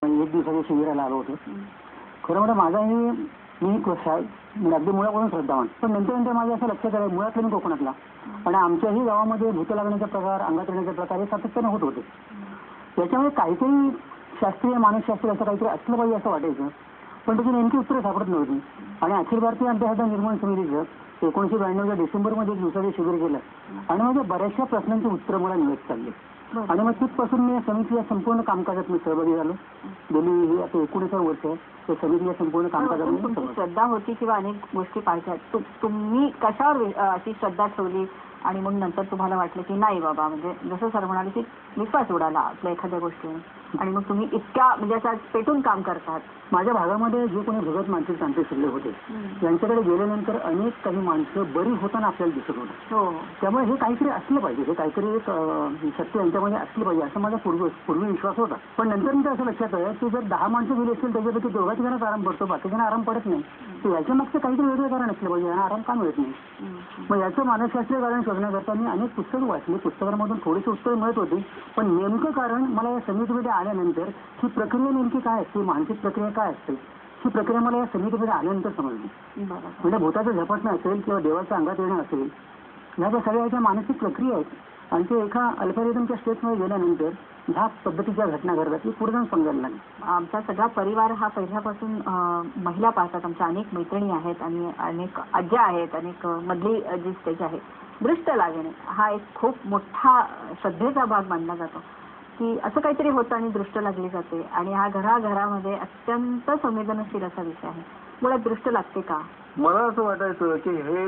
एक दिवसाच्या शिबिराला आलो होतो. खरं म्हणजे माझाही मी म्हणजे अगदी मुळापासून श्रद्धावान, पण नंतर माझ्या असं लक्षात आलं मुळातलं मी कोकणातला आणि आमच्याही गावामध्ये भूत लागण्याचा प्रकार, अंगात येण्याचे प्रकार हे सातत्याने होत होते. त्याच्यामुळे काहीतरी शास्त्रीय मानसशास्त्रीय असं काहीतरी असलं पाहिजे असं वाटायचं, पण त्याची नेमकी उत्तरं सापडत नव्हती. आणि अखिल भारतीय अंतःहत्या निर्माण समितीचं 1992च्या डिसेंबरमध्ये एक दिवसाचं शिबिर केलं आणि माझ्या बऱ्याचशा प्रश्नांची उत्तरं मला मिळत चालली. आणि मग तिथपासून मी समितीच्या संपूर्ण कामकाजात मी सहभागी झालो. गेली ही आता 19 वर्ष त्या समितीच्या संपूर्ण कामकाजात तुमची श्रद्धा होती किंवा अनेक गोष्टी पाहिजेत, तुम्ही कशावर अशी श्रद्धा ठेवली आणि मग नंतर तुम्हाला वाटलं की नाही बाबा, म्हणजे जसं सर म्हणाले की विश्वास उडाला आपल्या एखाद्या गोष्टीवर आणि मग तुम्ही इतक्या म्हणजे असं पेटून काम करतात. माझ्या भागामध्ये जे कोणी भगत मानसिक तांत्रिक शिल्लक होते यांच्याकडे गेल्यानंतर अनेक काही माणसं बरी होताना आपल्याला दिसत होतं. त्यामुळे हे काहीतरी असलं पाहिजे, हे काहीतरी एक सत्य यांच्यामध्ये असलं पाहिजे असं माझा पूर्वी विश्वास होता. पण नंतर मी असं लक्षात आलं की जर 10 माणसं गेली असतील त्याच्यापैकी दोघांच जणांना आराम पडतो, बाकीच्यांना आराम पडत नाही. तर याच्या मागचं काहीतरी वेगळं कारण असलं पाहिजे, यांना आराम का मिळत नाही. मग याचं मानसशास्त्रीय कारण शोधण्याकरता मी अनेक पुस्तकं वाचली. पुस्तकांमधून थोडीशी उत्तरं मिळत होती, पण नेमकं कारण मला या समितीमध्ये आल्यानंतर ही प्रक्रिया नेमकी काय असते, मानसिक प्रक्रिया काय असते, ही प्रक्रिया मला या समितीमध्ये आल्यानंतर समजली. म्हणजे भूताचं झपाटणं असेल किंवा देवाचं अंगात येणं असेल, ह्या ज्या सगळ्या ज्या मानसिक प्रक्रिया आहेत आणि ते एका अल्परिदमच्या स्टेजमध्ये गेल्यानंतर ह्या पद्धतीच्या घटना घडतात ती पुढे जाऊन समजायला लागली. आमचा सगळा परिवार हा पहिल्यापासून महिला पाहतात. आमच्या अनेक मैत्रिणी आहेत आणि अनेक आज्या आहेत, अनेक मधली जी स्टेज आहे. दृष्ट लागणे हा एक खूप मोठा श्रद्धेचा भाग मानला जातो की असं काहीतरी होतं आणि दृष्ट लागली जाते आणि हा घराघरामध्ये अत्यंत संवेदनशील असा विषय आहे. मुळात दृष्ट लागते का? मला असं वाटायचं की हे